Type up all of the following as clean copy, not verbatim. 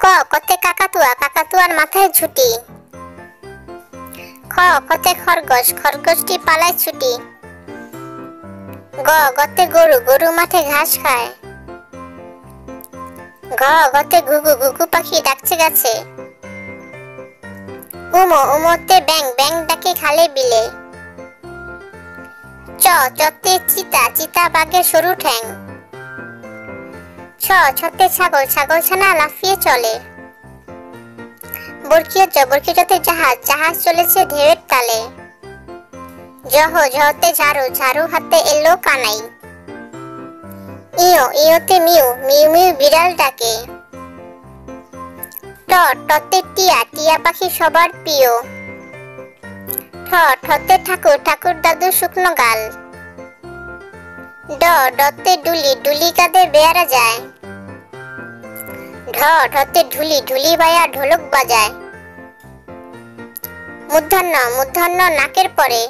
ক কতে কাকাতুয়া, কাকাতুয়ার মাথায় ঝুঁটি। খ কতে খরগোশ, খরগোশটি পালায় ছুটি। গ গতে গরু, গরু মাঠে ঘাস খায়। ঘ গতে ঘুঘু, ঘুঘু পাখি ডাকছে গাছে। উমো, উমোতে ব্যাং, ব্যাং ডাকে খালে বিলে। চ চতে চিতা, চিতা বাঘের সরু ঠ্যাং। ছ ছতে ছাগল, ছাগল ছানা লাফিয়ে চলে। বরকিয় জ, বরকিয় জতে জাহাজ, জাহাজ চলেছে ঢেউয়ের তালে। জহ জহতে ঝাড়ু, ঝাড়ু হাতে এলো কানাই। ইয়ো, ইয়োতে মিউ, মিউ মিউ বিড়াল ডাকে। ট টতে টিয়া, টিয়া পাখি সবার প্রিয়। ঠ ঠতে ঠাকুর, ঠাকুর দাদু শুকনো গাল। ড ডতে ডুলি, ডুলি কাঁধে বেয়ারা যায়। ঢ ঢতে ঢুলি, ঢুলি ভাইয়া ঢোলক বাজায়। মূর্ধন্য, মূর্ধন্য নাকের পরে।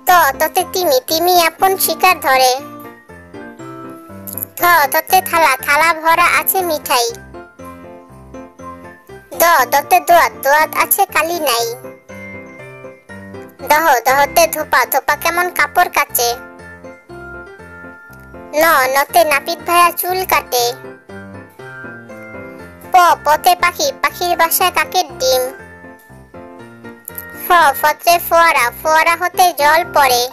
ত ততে তিমি, তিমি আপন শিকার ধরে। থ ততে থালা, থালা ভরা আছে মিঠাই। দ দতে দোয়াত, দোয়াত আছে কালি নাই। দহ দহতে ধোপা, ধোপা কেমন কাপড় কাচে। ন নতে নাপিত ভাইয়া চুল কাটে। প পতে পাখি, পাখির বাসায় কাকের ডিম। ফ ফতে ফোয়ারা, ফোয়ারা হতে জল পড়ে।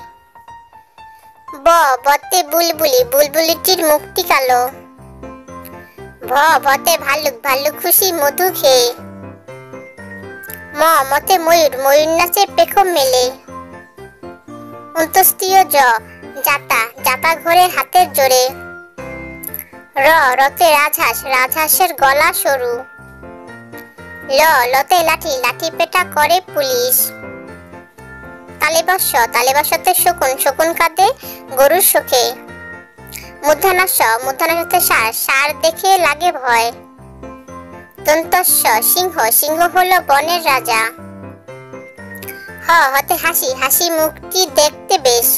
ব বতে বুলবুলি, বুলবুলিটির মুখটি কালো। ভ ভতে ভাল্লুক, ভাল্লুক খুশি মধু খেয়ে। ম মতে ময়ূর, ময়ূর নাচে পেখম মেলে। অন্তস্তীয় জ জাতা, জাতা ঘোরে হাতের জোরে। র রতে রাজহাঁস, রাজহাঁসের গলা সরু। ল লতে লাঠি, লাঠি পেটা করে পুলিশ। তালেবস্য, তালেবস্যতে শকুন, শকুন কাঁদে গরুর শোকে। মূর্ধন্যাস্য, মূর্ধন্যাস্যতে ষাঁড়, ষাঁড় দেখে লাগে ভয়। দন্তস্য সিংহ, সিংহ হলো বনের রাজা। হ হতে হাসি, হাসি মুখটি দেখতে বেশ।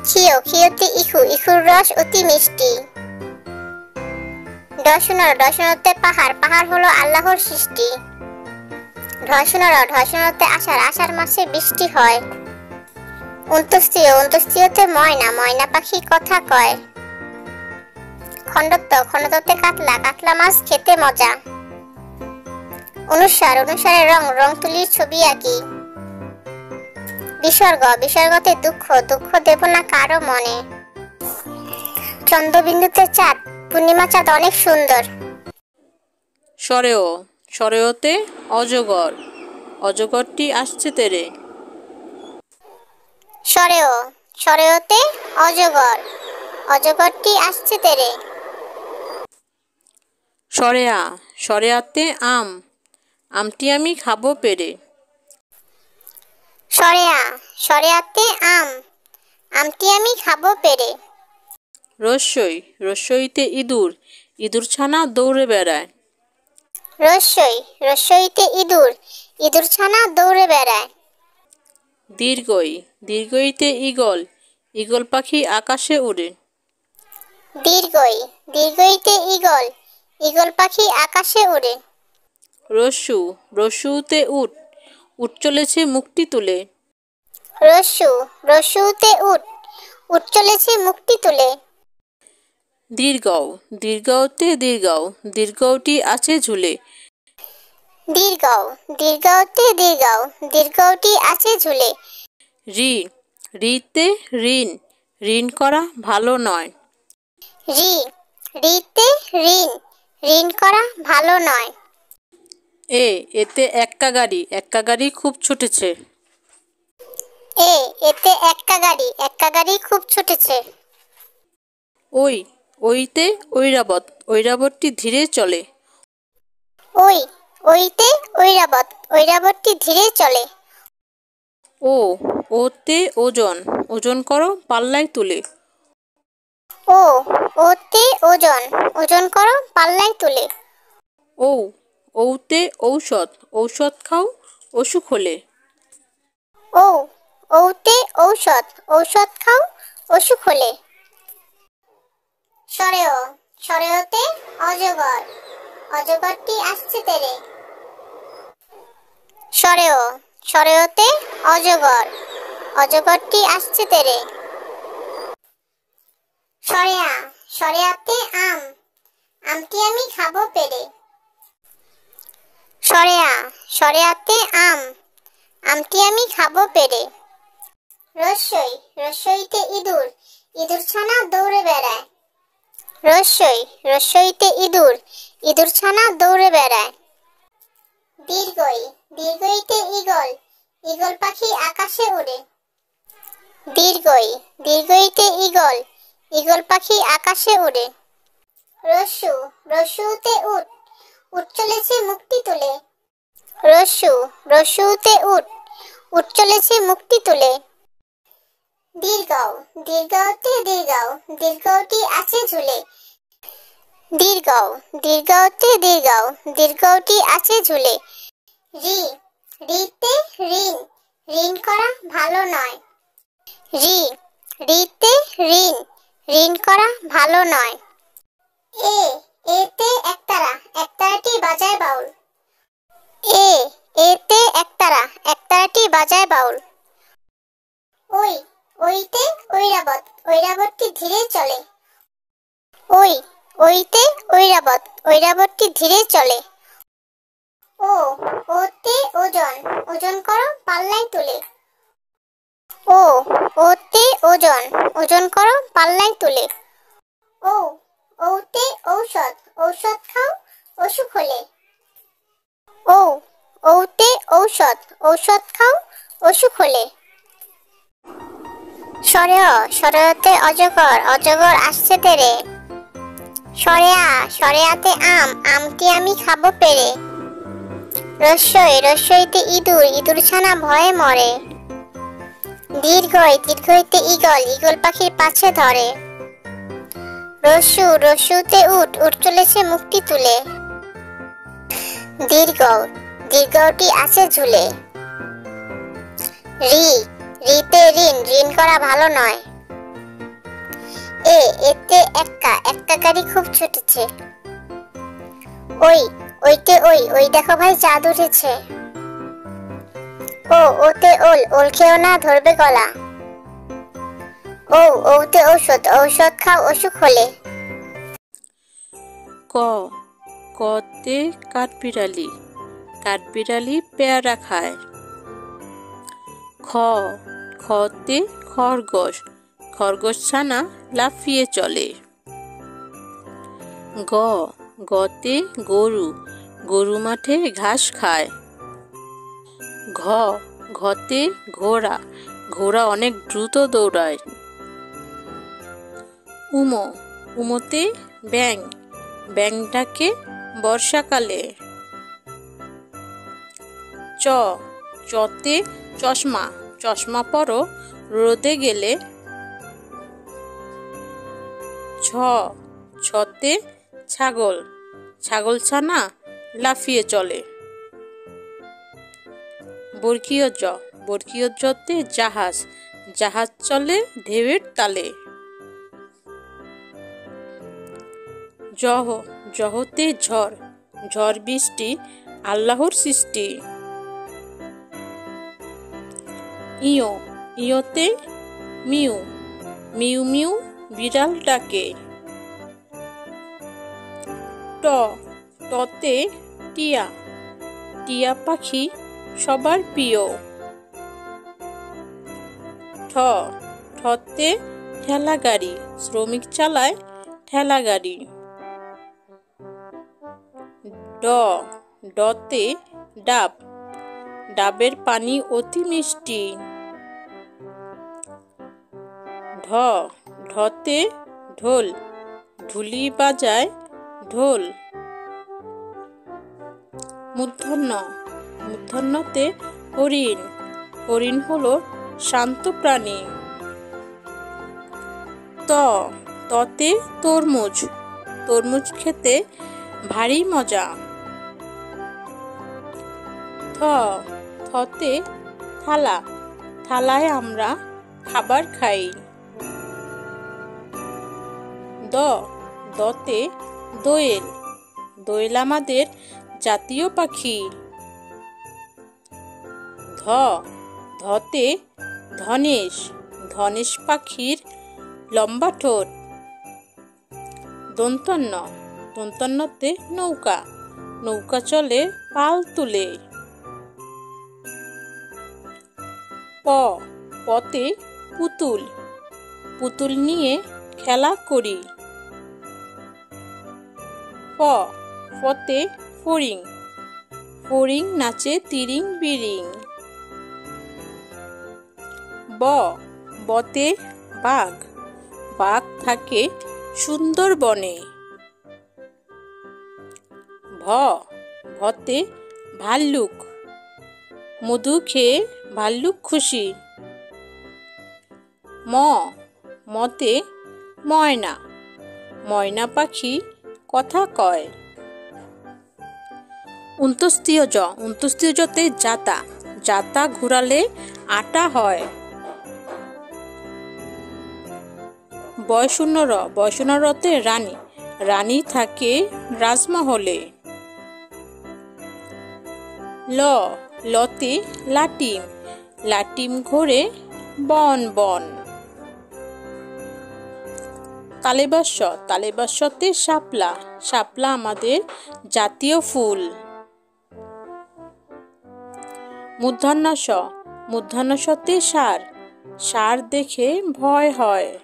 ক্ষিয়, ক্ষিয়তে ইখু, ইখুর রস অতি মিষ্টি। ডসনর, ডসনতে পাহাড়, পাহাড় হলো আল্লাহর সৃষ্টি। ঢসনর, ঢসনতে আষাঢ়, আষাঢ় মাসে বৃষ্টি হয়। অন্তস্তীয়, অন্তস্তীয়তে ময়না, ময়না পাখি কথা কয়। খণ্ডত্ব, খণ্ডত্বতে কাতলা, কাতলা মাছ খেতে মজা। অনুস্বার, অনুস্বারে রং, রং তুলির ছবি আঁকি। বিসর্গ, বিসর্গতে দুঃখ, দুঃখ দেব না কারো মনে। চন্দ্রবিন্দুতে চাঁদ, পূর্ণিমা চাঁদ অনেক সুন্দর। সরেও, সরেওতে অজগর, অজগরটি আসছে তেরে। সরেও, সরেওতে অজগর, অজগরটি আসছে তেরে। সরেয়া, সরেয়াতে আম, আমটি আমি খাবো পেরে। সরেয়া, সরেয়াতে আম, আমটি আমি খাবো পেরে। রস্যই, রস্যইতে ইঁদুর, ইঁদুর ছানা দৌড়ে বেড়ায়। রস্যই, রস্যইতে ইঁদুর, ইঁদুর ছানা দৌড়ে বেড়ায়। দীর্ঘই, দীর্ঘইতে ঈগল, ঈগল পাখি আকাশে উড়ে। দীর্ঘই, দীর্ঘইতে ঈগল, ঈগল পাখি আকাশে উড়ে। রস্যু, রস্যুতে উট, উট চলেছে মুখটি তুলে। রস্যু, রস্যুতে উট, উট চলেছে মুখটি তুলে। দীর্ঘও, দীর্ঘতে দীর্ঘও, দীর্ঘটি আছে ঝুলে। দীর্ঘও, দীর্ঘতে দীর্ঘও, দীর্ঘটি আছে ঝুলে। ঋ, ঋতে ঋণ, ঋণ করা ভালো নয়। ঋ, ঋতে ঋণ, ঋণ করা ভালো নয়। এতে এক্কা গাড়ি, এক্কা গাড়ি খুব ছুটেছে। এতে এক্কা গাড়ি, এক্কা গাড়ি খুব ছুটেছে। ওই, ওইতে ঐরাবত, ঐরাবতটি ধীরে চলে। ওই, ওইতে ঐরাবত, ঐরাবতটি ধীরে চলে। ও, ওতে ওজন, ওজন করো পাল্লায় তুলে। ও, ওতে ওজন, ওজন করো পাল্লায় তুলে। ঔ, ঔতে ঔষধ, ঔষধ খাও অসুখ হলে। ও, ওতে ঔষধ, ঔষধ খাও অসুখ হলে। সরেও, সরেওতে অজগর, অজগরটি আসছে তেরে। সরেও, সরেওতে অজগর, অজগরটি আসছে তেরে। সরেয়া, সরেয়াতে আম, আমটি আমি খাবো পেরে। সরেয়া, সরেয়াতে আম, আমটি আমি খাবো পেরে। রস্যই, রস্যইতে ইঁদুর, ইঁদুর ছানা দৌড়ে বেড়ায়। রস্যই, রস্যইতে ইঁদুর, ইঁদুর ছানা দৌড়ে বেড়ায়। দীর্ঘই, দীর্ঘইতে ঈগল, ঈগল পাখি আকাশে উড়ে। দীর্ঘই, দীর্ঘইতে ঈগল, ঈগল পাখি আকাশে উড়ে। রস্যু, রস্যুতে উট, উট চলেছে মুক্তি তুলে। রস্যু, রস্যুতে উট, উট চলেছে মুক্তি তুলে। দীর্ঘও, দীর্ঘতে দীর্ঘও, দীর্ঘটি আছে ঝুলে। দীর্ঘও, দীর্ঘতে দীর্ঘও, দীর্ঘটি আছে ঝুলে। রি, রিতে ঋণ, ঋণ করা ভালো নয়। রি, রিতে ঋণ, ঋণ করা ভালো নয়। এ, এতে একতারা, একতারাটি বাজায় বাউল। এ, এতে একতারা, একতারাটি বাজায় বাউল। ওই, ওইতে ঐরাবত, ঐরাবতটি ধীরে চলে। ওই, ওইতে ঐরাবত, ঐরাবতটি ধীরে চলে। ও, ওতে ওজন, ওজন করো পাল্লায় তুলে। ও, ওতে ওজন, ওজন করো পাল্লায় তুলে। ও, ওতে ঔষধ, ঔষধ খাও অসুখ হলে। ও, ওতে ঔষধ, ঔষধ খাও অসুখ হলে। সরেয়, সরেয়তে অজগর, অজগর আসছে তেরে। সরেয়া, সরেয়াতে আম, আমটি আমি খাবো পেরে। রস্যই, রস্যইতে ইঁদুর, ইঁদুর ছানা ভয়ে মরে। দীর্ঘই, দীর্ঘইতে ঈগল, ঈগল পাখির পাছে ধরে। রস্যু, রস্যুতে উট, উট চলেছে মুক্তি তুলে। দীর্ঘ, দীর্ঘটি আছে ঝুলে। রি, রিতে ঋণ, ঋণ করা ভালো নয়। এ, এতে এক্কা, এক্কা গাড়ি খুব ছুটেছে। ওই, ওইতে ওই, ওই দেখো ভাই চাঁদ উঠেছে। ও, ওতে ওল, ওল খেও না ধরবে গলা। ও, ওতে ঔষধ, ঔষধ খাও অসুখ হলে। ক, কতে কাঠবিড়ালি, কাঠবিড়ালি পেয়ারা খায়। খ, খতে খরগোশ, খরগোশ ছানা লাফিয়ে চলে। গ, গতে গরু, গরু মাঠে ঘাস খায়। ঘ, ঘতে ঘোড়া, ঘোড়া অনেক দ্রুত দৌড়ায়। উম, উমতে ব্যাঙ, ব্যাঙ ডাকে বর্ষাকালে। চ, চতে চশমা, চশমা পরো রোদে গেলে। ছ, ছতে ছাগল, ছাগল ছানা লাফিয়ে চলে। বর্গীয় জ, বর্গীয় জতে জাহাজ, জাহাজ চলে ঢেউয়ের তালে। জহ, জহতে ঝড়, ঝড় বৃষ্টি আল্লাহর সৃষ্টি। ইয়, ইয়তে মিউ, মিউ মিউ বিড়াল ডাকে। ট, টতে টিয়া, টিয়া পাখি সবার প্রিয়। ঠ, ঠতে ঠেলা গাড়ি, শ্রমিক চালায় ঠেলা গাড়ি। ড, ডতে ডাব, ডাবের পানি অতি মিষ্টি। ঢ, ঢতে ঢোল, ঢুলি বাজায় ঢোল। মূর্ধন্য, মূর্ধন্যতে হরিণ, হরিণ হলো শান্ত প্রাণী। ত, ততে তরমুজ, তরমুজ খেতে ভারী মজা। থ, থতে থালা, থালায় আমরা খাবার খাই। দ, দতে দোয়েল, দোয়েল আমাদের জাতীয় পাখি। ধতে ধনেশ, ধনেশ পাখির লম্বা ঠোঁট। দন্তন্য, দন্তন্যতে নৌকা, নৌকা চলে পাল তুলে। পতে পুতুল, পুতুল নিয়ে খেলা করি। ফতে ফড়িং, ফড়িং নাচে তিরিং বিরিং। বতে বাঘ, বাঘ থাকে সুন্দরবনে। ভতে ভাল্লুক, মধু খেয়ে ভাল্লুক খুশি। মতে ময়না, ময়না পাখি কথা কয়। উন্তস্তীয় জতে জাতা, জাতা ঘুরালে আটা হয়। বয়শূন্য রতে রানী, রানী থাকে রাজমহলে। লতে লাটিম, লাটিম ঘোরে বন বন। তালেবাস্যতে শাপলা, শাপলা আমাদের জাতীয় ফুল। মূর্ধন্যতে ষাঁড়, ষাঁড় দেখে ভয় হয়।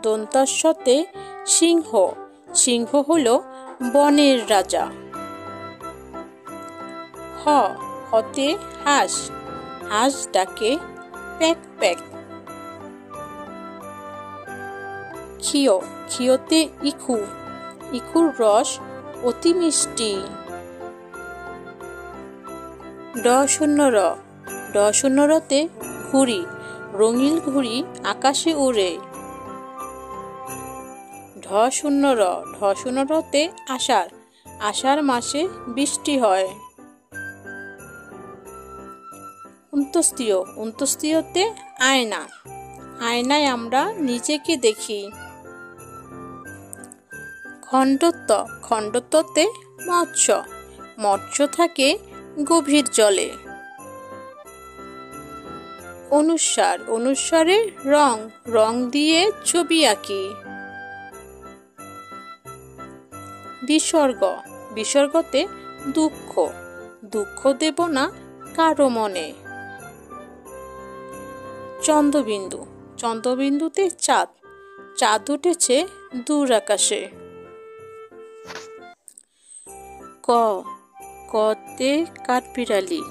দন্তস্বতে সিংহ, সিংহ হলো বনের রাজা। হতে হাঁস, হাঁস ডাকে প্যাক প্যাক। ক্ষিয়তে ইখু, ইখুর রস অতি মিষ্টি। ডশূন্যরতে ঘুড়ি, রঙিন ঘুড়ি আকাশে উড়ে। ঢশূন্যরতে আষাঢ়, আষাঢ় মাসে বৃষ্টি হয়। উন্তস্তীয়তে আয়না, আয়নায় আমরা নিজেকে দেখি। খণ্ডত্বতে মৎস্য, মৎস্য থাকে গভীর জলে। অনুস্বারে রং, রং দিয়ে ছবি আঁকি। বিসর্গতে দুঃখ, দুঃখ দেব না কারো মনে। চন্দ্রবিন্দুতে চাঁদ, চাঁদ উঠেছে দূর আকাশে। কতে কাঠবিড়ালি,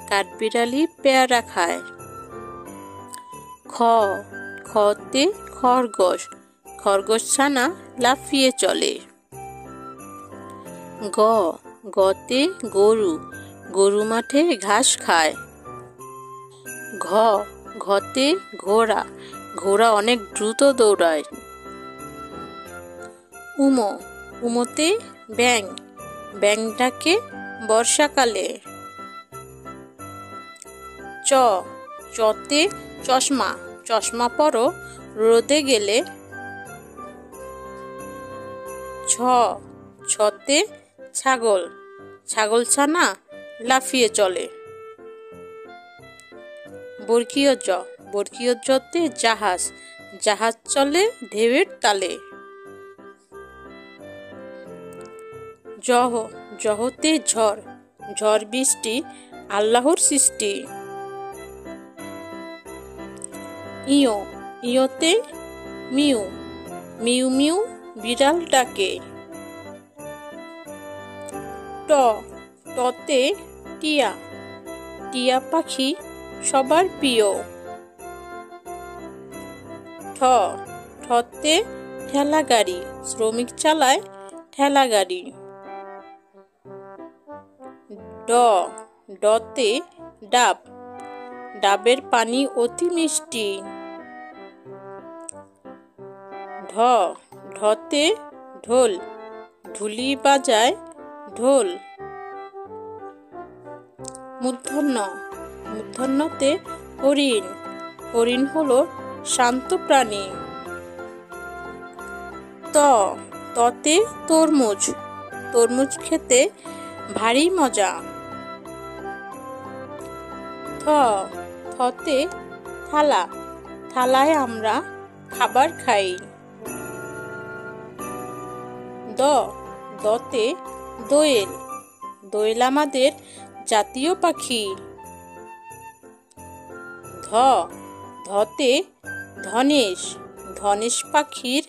কাঠবিড়ালি পেয়ারা খায়। খতে খরগোশ, খরগোশ ছানা লাফিয়ে চলে। গতে গরু, গরু মাঠে ঘাস খায়। ঘতে ঘোড়া, ঘোড়া অনেক দ্রুত দৌড়ায়। উমোতে ব্যাঙ, ব্যাঙ ডাকে বর্ষাকালে। চতে চশমা, চশমা পরো রোদে গেলে। ছতে ছাগল, ছাগল ছানা লাফিয়ে চলে। বর্গীয় জতে জাহাজ, জাহাজ চলে ঢেউয়ের তালে। জহতে ঝড়, ঝড় বৃষ্টি আল্লাহর সৃষ্টি। ইয়তে মিউ, মিউ মিউ বিড়াল ডাকে। টতে টিয়া, টিয়া পাখি সবার প্রিয়। ঠতে ঠেলা গাড়ি, শ্রমিক চালায় ঠেলা গাড়ি। ডতে ডাব, ডাবের পানি অতি মিষ্টি। ঢতে ঢোল, ঢুলি বাজায় ঢোল। মূর্ধন্যতে হরিণ, হরিণ হলো শান্ত প্রাণী। ততে তরমুজ, তরমুজ খেতে ভারী মজা। থতে থালা, থালায় আমরা খাবার খাই। দতে দোয়েল, দোয়েল আমাদের জাতীয় পাখি। ধতে ধনেশ, ধনেশ পাখির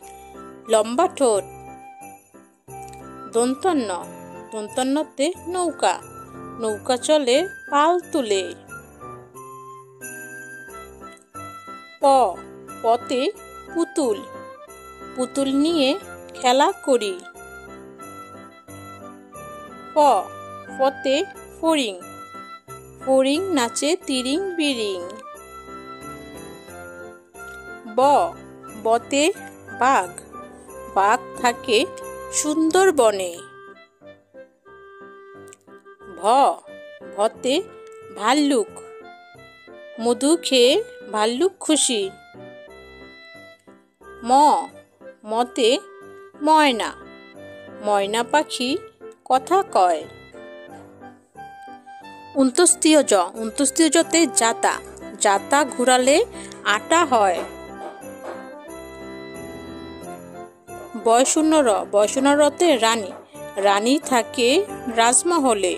লম্বা ঠোঁট। দন্তন্নতে নৌকা, নৌকা চলে পাল তুলে। পতে পুতুল, পুতুল নিয়ে খেলা করি। ফতে ফড়িং, ফড়িং নাচে তিরিং বিরিং। বতে বাঘ, বাঘ থাকে সুন্দরবনে। ভতে ভাল্লুক, মধু খেয়ে ভাল্লুক খুশি। মতে ময়না, ময়না পাখি কথা কয়। উন্তস্তীয়জতে জাতা, জাতা ঘুরালে আটা হয়। বয়শূন্যরতে রানী, রানী থাকে রাজমহলে।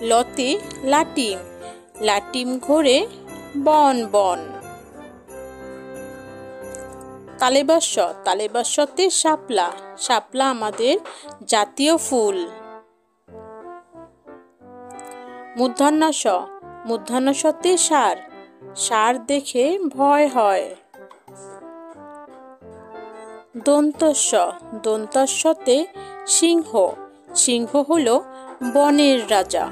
লতে লাটিম, লাটিম ঘোরে বন বন। তালেবাস্যতে শাপলা, শাপলা আমাদের জাতীয় ফুল। মূর্ধন্যতে ষাঁড়, ষাঁড় দেখে ভয় হয়। দন্তস্বতে সিংহ, সিংহ হলো বনের রাজা।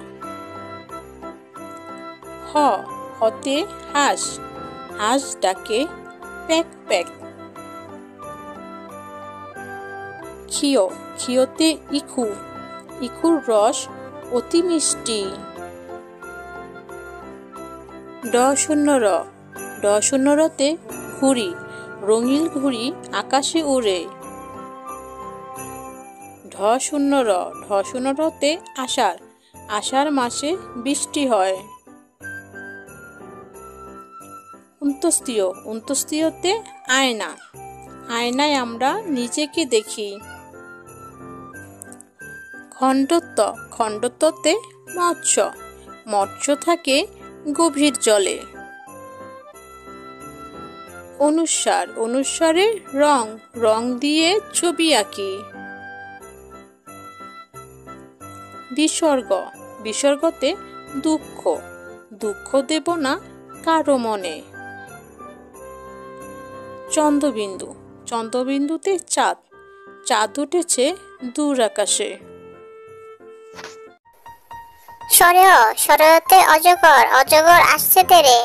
হতে হাঁস, হাঁস ডাকে প্যাক প্যাক। ক্ষিয়তে ইখু, ইখুর রস অতি মিষ্টি। ডশূন্যরতে ঘুড়ি, রঙিন ঘুড়ি আকাশে উড়ে। ঢশূন্যরতে আষাঢ়, আষাঢ় মাসে বৃষ্টি হয়। উন্তস্তীয়তে আয়না, আয়নায় আমরা নিজেকে দেখি। খণ্ডত্বতে মৎস্য, মৎস্য থাকে গভীর জলে। অনুস্বারে রং, রং দিয়ে ছবি আঁকি। বিসর্গতে দুঃখ, দুঃখ দেব না কারো মনে। চন্দ্রবিন্দুতে চাঁদ, চাঁদ উঠেছে দূর আকাশে। সরেয়তে অজগর, অজগর আসছে তেরে।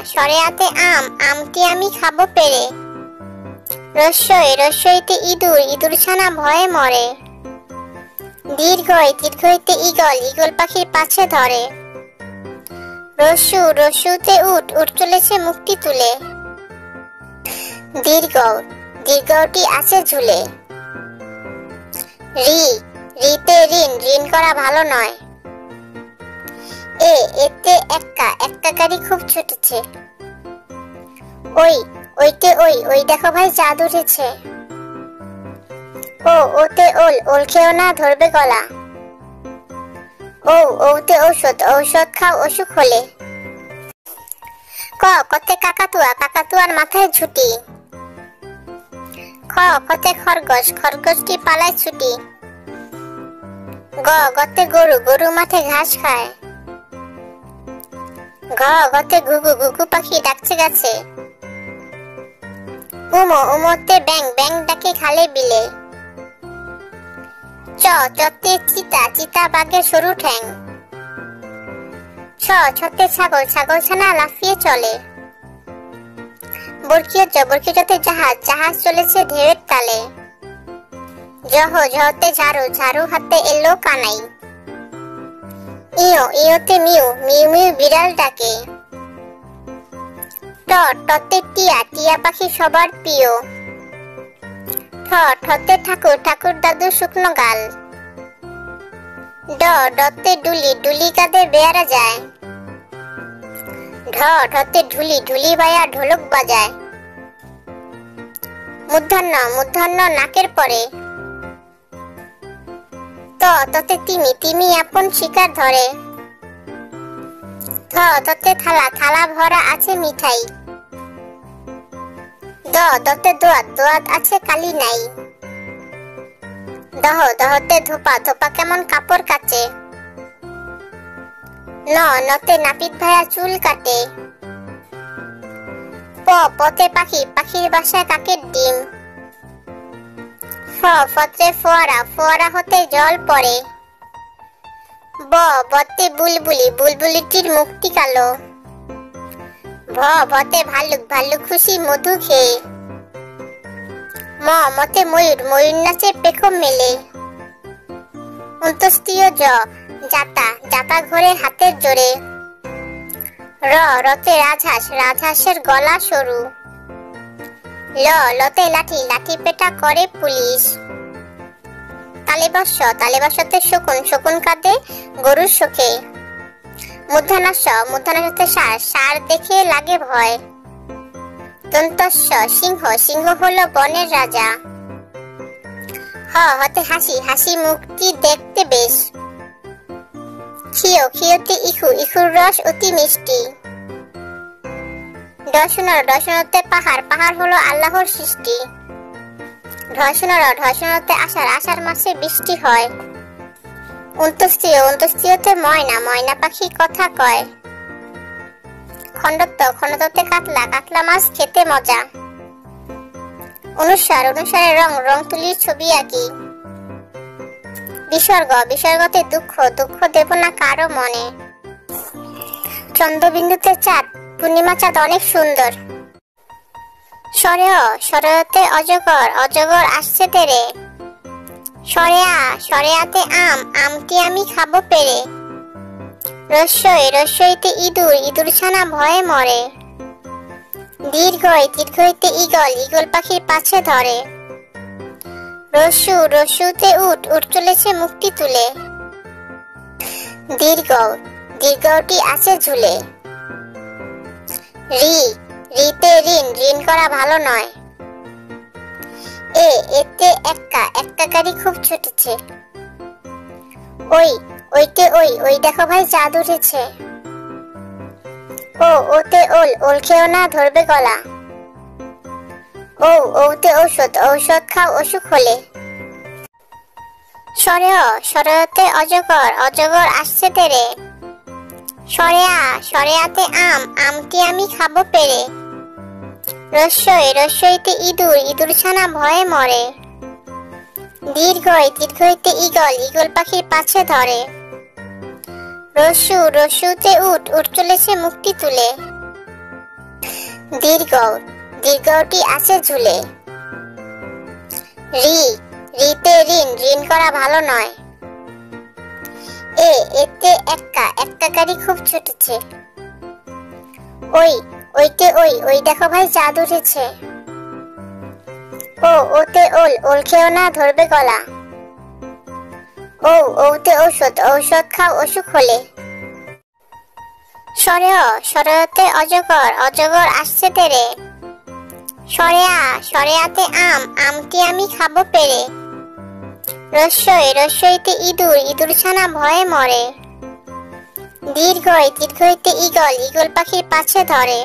সরেয়াতে আম, আমটি আমি খাবো পেরে। রস্যইতে ইঁদুর, ইঁদুর ছানা ভয়ে মরে। দীর্ঘইতে ঈগল, ঈগল পাখির পাছে ধরে। রস্যুতে উট, উট চলেছে মুখটি তুলে। দীর্ঘটি আছে ঝুলে। ঋতে ঋণ, ঋণ করা ভালো নয়। এতে একটা গাড়ি খুব ছুটেছে। ওইতে ওই দেখো ভাই চাঁদ উঠেছে। ওতে ওল, ওল খেও না ধরবে গলা। ওতে ঔষধ, ঔষধ খাও অসুখ হলে। কতে কাকাতুয়া, কাকাতুয়ার মাথায় ঝুটি। কতে খরগোশ, খরগোশটি পালায় ছুটি। গতে গরু, গরু মাঠে ঘাস খায়। গতে ঘুঘু, ঘুঘু পাখি ডাকছে গাছে। উমোতে ব্যাং, ব্যাং ডাকে খালে বিলে। চতে চিতা, চিতা বাঘের সরু ঠ্যাং। ছতে ছাগল, ছাগল ছানা লাফিয়ে চলে। বরকিয়তে জাহাজ, জাহাজ চলেছে ঢেউয়ের তালে। ঝতে ঝাড়ু, ঝাড়ু হাতে এলো কানাই। ইয়ো ইয়োতে মিউ মিউ মিউ বিড়াল ডাকে। ট টতে টিয়া টিয়া পাখি সবার প্রিয়। ঠ ঠতে ঠাকুর ঠাকুর দাদু শুকনো গাল। ড ডতে ডুলি ডুলি কাঁধে বেয়ারা যায়। ঢ ঢতে ঢুলি ঢুলি বায়া ঢোলক বাজায়। মূর্ধন্য মূর্ধন্য নাকের পরে। ত ততে তিমি তিমি আপন শিকার ধরে। থ ততে থালা থালা ভরা আছে মিঠাই। দ দতে দোয়াত দোয়াত আছে কালি নাই। দহ দহতে ধোপা ধোপা কেমন কাপড় কাচে। ন নতে নাপিত ভাইয়া চুল কাটে। প পতে পাখি পাখির বাসায় কাকের ডিম। ফ ফতে ফোয়ারা ফোয়ারা হতে জল পড়ে। ব বতে বুলবুলি বুলবুলিটির মুখটি কালো। ভ ভতে ভাল্লুক ভাল্লুক খুশি মধু খেয়ে। ম মতে ময়ূর ময়ূর নাচে পেখম মেলে। অন্তস্তীয় জ জাতা জাতা ঘোরে হাতের জোরে। র রতে রাজহাঁস রাজহাঁসের গলা সরু। ল লতে লাঠি লাঠি পেটা করে পুলিশ। তালেবস্য তালেবস্যতে শকুন শকুন কাঁদে গরুর শোকে। মূর্ধন্যাস্য মূর্ধন্যাস্যতে ষাঁড় ষাঁড় দেখে লাগে ভয়। দন্তস্য সিংহ সিংহ হলো বনের রাজা। হ হতে হাসি হাসি মুখটি দেখতে বেশ। ক্ষিয় ক্ষিয়তে ইখু ইখুর রস অতি মিষ্টি। ডসনর ডসনতে পাহাড় পাহাড় হলো আল্লাহর সৃষ্টি। ঢসনর ঢসনতে আষাঢ় আষাঢ় মাসে বৃষ্টি হয়। অন্তস্তীয় অন্তস্তীয়তে ময়না ময়না পাখি কথা কয়। খণ্ডত্ব খণ্ডত্বতে কাতলা কাতলা মাছ খেতে মজা। অনুসার অনুসারে রং রং তুলির ছবি আঁকি। বিসর্গ বিসর্গতে দুঃখ দুঃখ দেব না কারো মনে। চন্দ্রবিন্দুতে চাঁদ পূর্ণিমা চাঁদ অনেক সুন্দর। সরেয় সরেয়তে অজগর অজগর আসছে তেরে। সরেয়া সরেয়াতে আম আমটি আমি খাবো পেরে। রস্যই রস্যইতে ইঁদুর ইঁদুর ছানা ভয়ে মরে। দীর্ঘই দীর্ঘইতে ঈগল ঈগল পাখির পাছে ধরে। রস্যু রস্যুতে উট উট চলেছে মুক্তি তুলে। দীর্ঘ দীর্ঘটি আছে ঝুলে। রি রিতে ঋণ ঋণ করা ভালো নয়। এতে এক্কা এক্কা গাড়ি খুব ছুটেছে। ওই ওইতে ওই ওই দেখো ভাই চাঁদ উঠেছে। ও ওতে ওল ওল খেও না ধরবে গলা। ও ওতে ঔষধ ঔষধ খাও অসুখ হলে। সরেয় সরেয়তে অজগর অজগর আসছে তেরে। সরেয়া সরেয়াতে আম আমটি আমি খাবো পেরে। রস্যই রস্যইতে ইঁদুর ইঁদুর ছানা ভয়ে মরে। দীর্ঘই দীর্ঘইতে ঈগল ঈগল পাখির পাছে ধরে। রস্যু রস্যুতে উট উট চলেছে মুক্তি তুলে। দীর্ঘ দীর্ঘটি আছে ঝুলে। রি রিতে ঋণ ঋণ করা ভালো নয়। এতে এক্কা এক্কা গাড়ি খুব ছুটেছে। ওই ওইতে ওই ওই দেখো ভাই চাঁদ উঠেছে। ও ওতে ওল ওল খেও না ধরবে গলা। ও ওতে ঔষধ ঔষধ খাও অসুখ হলে। সরেয় সরেয়তে অজগর অজগর আসছে তেরে। সরেয়া সরেয়াতে আম আমটি আমি খাবো পেরে। রস্যই রস্যইতে ইঁদুর ইঁদুর ছানা ভয়ে মরে। দীর্ঘই দীর্ঘইতে ঈগল ঈগল পাখির পাছে ধরে।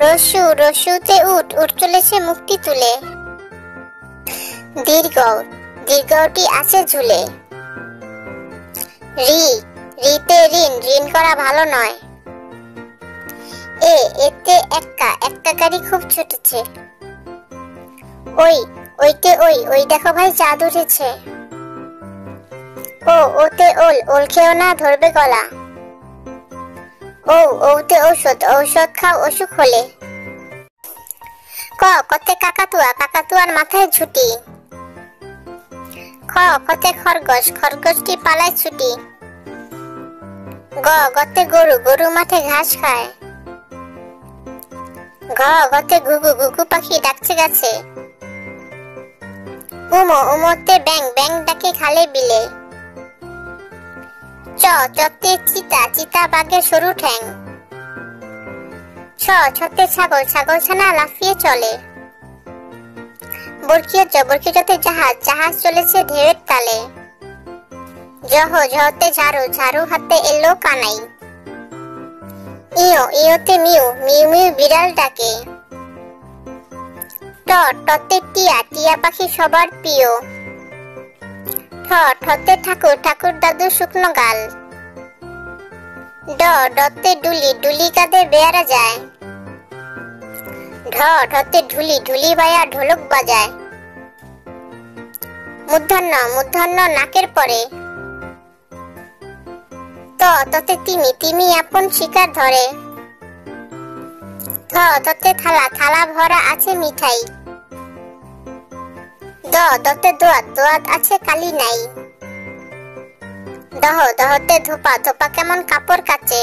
রস্যু রস্যুতে উট উট চলেছে মুক্তি তুলে। দীর্ঘ দীর্ঘটি আছে ঝুলে। রি রিতে ঋণ ঋণ করা ভালো নয়। এতে এক্কা এক্কা গাড়ি খুব ছুটেছে। ওই ওইতে ওই ওই দেখো ভাই চাঁদ উঠেছে। ও ওতে ওল ওল খেও না ধরবে গলা। ও ওতে ঔষধ ঔষধ খাও অসুখ হলে। ক কতে কাকাতুয়া কাকাতুয়ার মাথায় ঝুটি। খ কতে খরগোশ খরগোশটি পালায় ছুটি। গ গতে গরু, গরু মাঠে ঘাস খায়। ঘ গতে ঘুঘু, ঘুঘু পাখি ডাকছে গাছে। উমো, উমোতে ব্যাং, ব্যাং ডাকে খালে বিলে। চ চতে চিতা, চিতা বাঘের সরু ঠ্যাং। ছ ছতে ছাগল, ছাগল ছানা লাফিয়ে চলে। বরকিয়ত জ, বরকিয়তে জাহাজ, জাহাজ চলেছে ঢেউয়ের তালে। জহ জহতে ঝাড়ু, ঝাড়ু হাতে এলো কানাই। ইয়ো, ইয়োতে মিউ, মিউ মিউ বিড়াল ডাকে। ট টতে টিয়া, টিয়া পাখি সবার প্রিয়। ঠ ঠতে ঠাকুর, ঠাকুর দাদু শুকনো গাল। ড ডতে ডুলি, ডুলি কাঁধে বেয়ারা যায়। ঢ ঢতে ঢুলি, ঢুলি বায়া ঢোলক বাজায়। মূর্ধন্য, মূর্ধন্য নাকের পরে। ত ততে তিমি, তিমি আপন শিকার ধরে। থ ততে থালা, থালা ভরা আছে মিঠাই। দ দতে দোয়াত, দোয়াত আছে কালি নাই। দহ দহতে ধোপা, ধোপা কেমন কাপড় কাচে।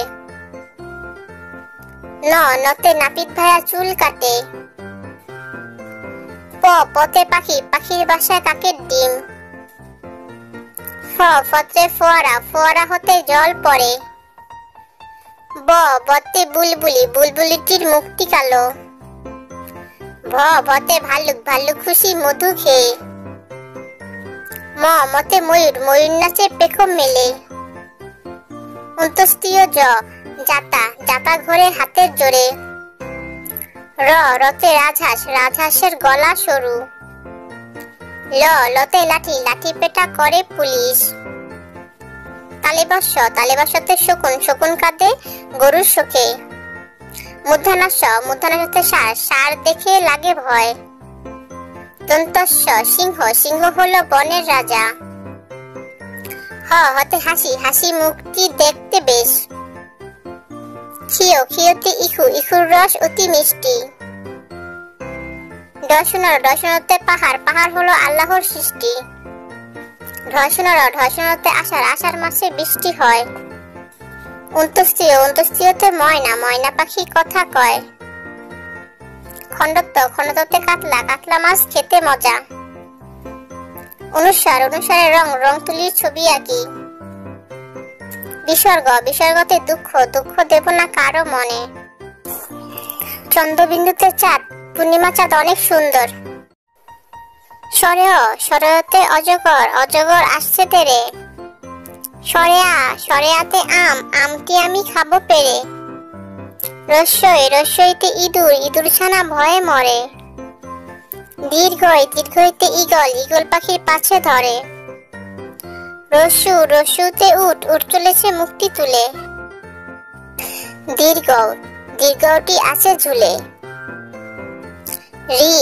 ন নতে নাপিত ভাইয়া চুল কাটে। প পতে পাখি, পাখির বাসায় কাকের ডিম। ফ ফতে ফোয়ারা, ফোয়ারা হতে জল পড়ে। ব বতে বুলবুলি, বুলবুলিটির মুখটি কালো। ভ ভতে ভাল্লুক, ভাল্লুক খুশি মধু খেয়ে। ম মতে ময়ূর, ময়ূর নাচে পেখম মেলে। অন্তস্তীয় জ জাতা, জাতা ঘোরে হাতের জোরে। র রতে রাজহাঁস, রাজহাঁসের গলা সরু। ল লতে লাঠি, লাঠি পেটা করে পুলিশ। তালেবস্য, তালেবস্যতে শকুন, শকুন কাঁদে গরুর শোকে। মূর্ধন্যাস্য, মূর্ধন্যাস্যতে ষাঁড়, ষাঁড় দেখে লাগে ভয়। দন্তস্য সিংহ, সিংহ হলো বনের রাজা। হ হতে হাসি, হাসি মুখটি দেখতে বেশ। খিও, খিওতে ইখু, ইখুর রস অতি মিষ্টি। ডশনর, ডশনতে পাহাড়, পাহাড় হলো আল্লাহর সৃষ্টি। ঢসনর, ঢসনতে আষাঢ়, আষাঢ় মাসে বৃষ্টি হয়। অন্তস্তীয়, অন্তস্তীয়তে ময়না, ময়না পাখি কথা কয়। খণ্ডত্ব, খণ্ডত্বতে কাতলা, কাতলা মাছ খেতে মজা। অনুস্বার, অনুস্বারে রং, রং তুলির ছবি আঁকি। বিসর্গ, বিসর্গতে দুঃখ, দুঃখ দেব না কারো মনে। চন্দ্রবিন্দুতে চাঁদ, পূর্ণিমা চাঁদ অনেক সুন্দর। সরেহ, সরেহতে অজগর, অজগর আসছে তেরে। সরেয়া, সরেয়াতে আম, আমটি আমি খাবো পেরে। রস্যই, রস্যইতে ইঁদুর, ইঁদুর ছানা ভয়ে মরে। দীর্ঘই, দীর্ঘইতে ঈগল, ঈগল পাখির পাছে ধরে। রস্যু, রস্যুতে উট, উট চলেছে মুক্তি তুলে। দীর্ঘ, দীর্ঘটি আছে ঝুলে। রি,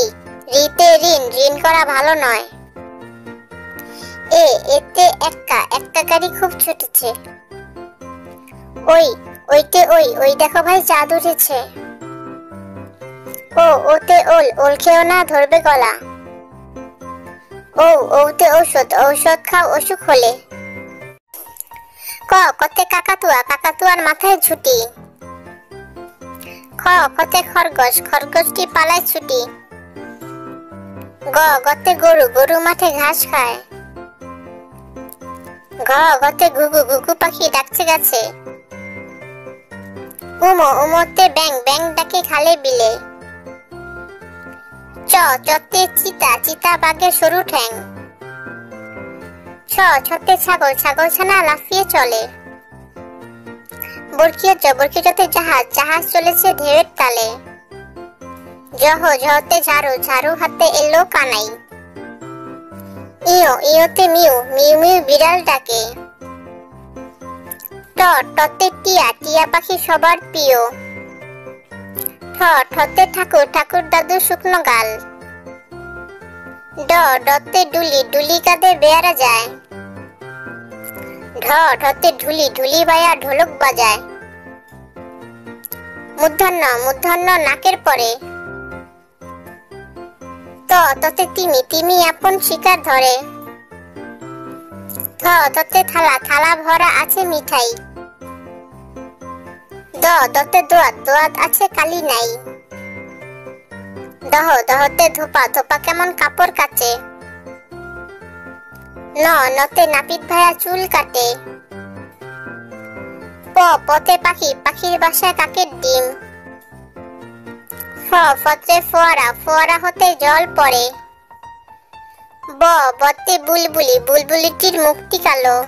রিতে ঋণ, ঋণ করা ভালো নয়। এতে এক্কা, এক্কা গাড়ি খুব ছুটেছে। ওই, ওইতে ওই, ওই দেখো ভাই চাঁদ উঠেছে। ও ওতে ওল, ওল খেও না ধরবে গলা। ও ওতে ঔষধ, ঔষধ খাও অসুখ হলে। ক কতে কাকাতুয়া, কাকাতুয়ার মাথায় ঝুটি। খ কতে খরগোশ, খরগোশটি পালায় ছুটি। গ গতে গরু, গরু মাঠে ঘাস খায়। ঘ গতে ঘুঘু, ঘুঘু পাখি ডাকছে গাছে। উমো, উমোতে ব্যাং, ব্যাং ডাকে খালে বিলে। চ চতে চিতা, চিতা বাঘের সরু ঠ্যাং। ছ ছতে ছাগল, ছাগল ছানা লাফিয়ে চলে। বরকিয়ত জ, বরকিয়তে জাহাজ, জাহাজ চলেছে ঢেউয়ের তালে। জহ জহতে ঝাড়ু, ঝাড়ু হাতে এলো কানাই। ইয়ো, ইয়োতে মিউ, মিউ মিউ বিড়াল ডাকে। ট টতে টিয়া, টিয়া পাখি সবার প্রিয়। ঠ ঠতে ঠাকুর, ঠাকুর দাদু শুকনো গাল। ড ডতে ডুলি, ডুলি কাঁধে বেয়ারা যায়। ঢ ঢতে ঢুলি, ঢুলি বায়া ঢোলক বাজায়। মূর্ধন্য, মূর্ধন্য নাকের পরে। ত ততে তিমি, তিমি আপন শিকার ধরে। থ ততে থালা, থালা ভরা আছে মিঠাই। দতে দোয়াত, দোয়াত আছে কালি নাই। দহতে ধোপা, ধোপা কেমন কাপড় কাচে। নতে নাপিত ভাইয়া চুল কাটে। পতে পাখি, পাখির বাসায় কাকের ডিম। ফতে ফোয়ারা, ফোয়ারা হতে জল পড়ে। বতে বুলবুলি, বুলবুলিটির মুখটি কালো।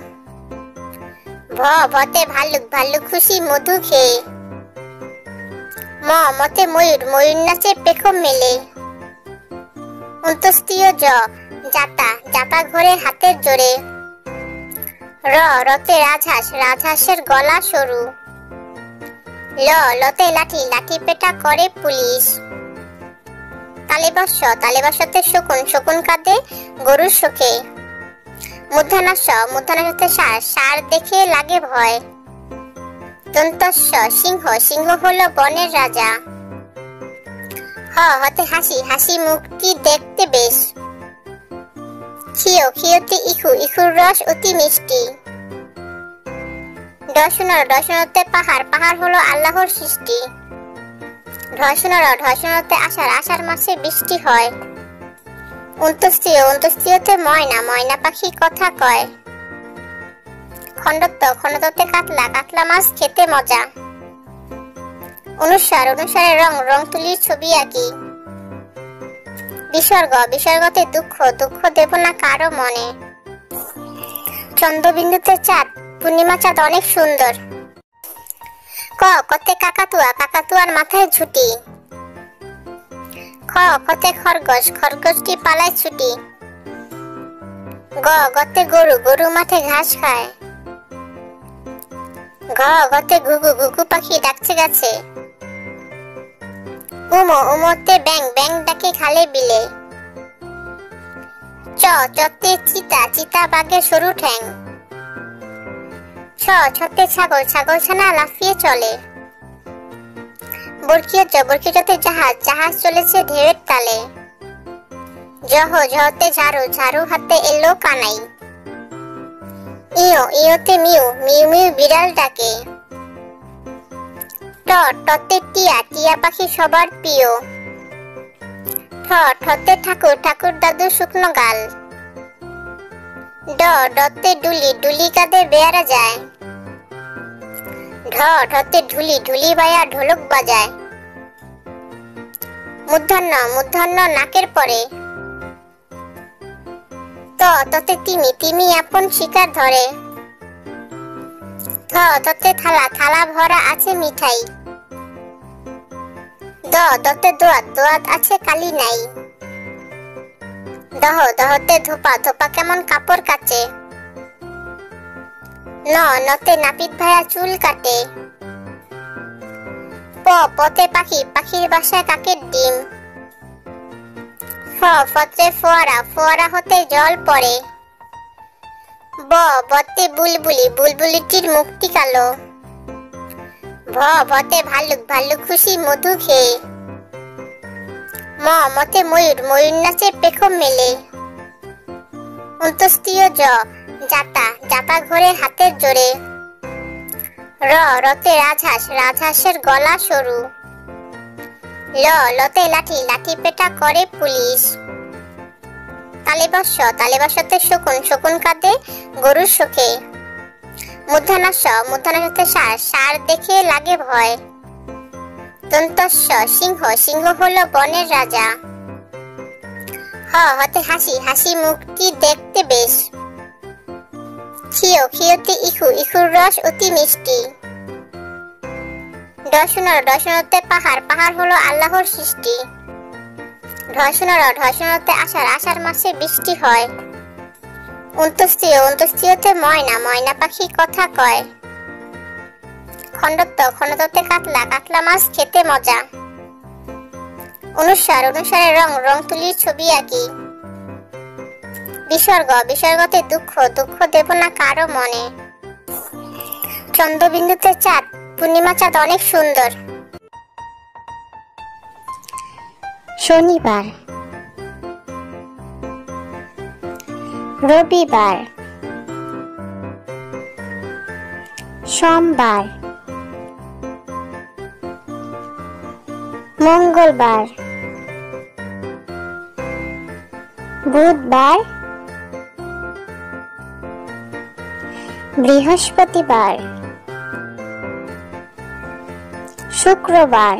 ভতে ভাল্লুক, ভাল্লুক খুশি মধু খেয়ে। মতে ময়ূর, ময়ূর নাচে পেখম মেলে। অন্তস্তীয় জাতা, জাতা ঘোরে হাতের জোরে। রতে রাজহাঁস, রাজহাঁসের গলা সরু। লতে লাঠি, লাঠি পেটা করে পুলিশ। তালেবস্য, তালেবস্যতে শকুন, শকুন কাঁদে গরুর শোকে। মূর্ধন্যাস্য, মূর্ধন্যাস্যতে ষাঁড়, ষাঁড় দেখে লাগে ভয়। দন্তস্য সিংহ, সিংহ হলো বনের রাজা। হতে হাসি, হাসি মুখটি দেখতে বেশ। খিয়তে ইখু, ইখুর রস অতি মিষ্টি। ডসনতে পাহাড়, পাহাড় হলো আল্লাহর সৃষ্টি। ঢসনতে আষাঢ়, আষাঢ় মাসে বৃষ্টি হয়। অন্তস্তীয়তে ময়না, ময়না পাখি কথা কয়। খণ্ডত্বতে কাতলা, কাতলা মাছ খেতে মজা। অনুসারে রং, রং তুলির ছবি আঁকি। বিসর্গতে দুঃখ, দুঃখ দেব না কারো মনে। চন্দ্রবিন্দুতে চাঁদ, পূর্ণিমা চাঁদ অনেক সুন্দর। কতে কাকাতুয়া, কাকাতুয়ার মাথায় ঝুঁটি। কতে খরগোশ, খরগোশটি পালায় ছুটি। গতে গরু, গরু মাঠে ঘাস খায়। গতে ঘুঘু, ঘুঘু পাখি ডাকছে গাছে। উমোতে ব্যাং, ব্যাং ডাকে খালে বিলে। চতে চিতা, চিতা বাঘের সরু ঠ্যাং। ছতে ছাগল, ছাগল ছানা লাফিয়ে চলে। বরকিয়তে জাহাজ, জাহাজ চলেছে ঢেউয়ের তালে। জহতে ঝাড়ু, ঝাড়ু হাতে এলো কানাই। ইয়োতে মিউ, মিউ মিউ বিড়াল ডাকে। টতে টিয়া, টিয়া পাখি সবার প্রিয়। ঠতে ঠাকুর, ঠাকুর দাদু শুকনো গাল। ডতে ডুলি, ডুলি কাঁধে বেয়ারা যায়। ঢতে ঢুলি, ঢুলি বায়া ঢোলক বাজায়। মূর্ধন্য নাকের পরে। ততে তিমি, তিমি আপন শিকার ধরে। ততে থালা, থালা ভরা আছে মিঠাই। দতে দোয়াত, দোয়াত আছে কালি নাই। দহতে ধোপা, ধোপা কেমন কাপড় কাচে। নতে নাপিত ভাইয়া চুল কাটে। পতে পাখি, পাখির বাসায় কাকের ডিম। ফতে ফোয়ারা, ফোয়ারা হতে জল পড়ে। বতে বুলবুলি, বুলবুলিটির মুখটি কালো। ভতে ভাল্লুক, ভাল্লুক খুশি মধু খেয়ে। মতে ময়ূর, ময়ূর নাচে পেখম মেলে। অন্তস্তীয় জাতা, জাতা ঘোরে হাতের জোরে। রতে রাজহাঁস, রাজহাঁসের গলা সরু। লতে লাঠি, লাঠি পেটা করে পুলিশ। তালেবস্য, তালেবস্যতে শকুন, শকুন কাঁদে গরুর শোকে। মূর্ধন্যাস্য, মূর্ধন্যাস্যতে ষাঁড়, ষাঁড় দেখে লাগে ভয়। দন্তস্য সিংহ, সিংহ হলো বনের রাজা। হতে হাসি, হাসি মুখটি দেখতে বেশ। খিয়তে ইখু, ইখুর রস অতি মিষ্টি। ডসনতে পাহাড়, পাহাড় হলো আল্লাহর সৃষ্টি। ঢসনতে আষাঢ়, আষাঢ় মাসে বৃষ্টি হয়। অন্তস্তীয়তে ময়না, ময়না পাখি কথা কয়। খণ্ডত্বতে কাতলা, কাতলা মাছ খেতে মজা। অনুসারে রং, রং তুলির ছবি আঁকি। বিসর্গতে দুঃখ, দুঃখ দেব না কারো মনে। চন্দ্রবিন্দুতে চাঁদ, পূর্ণিমা চাঁদ অনেক সুন্দর। শনিবার, রবিবার, সোমবার, মঙ্গলবার, বুধবার, বৃহস্পতিবার, শুক্রবার।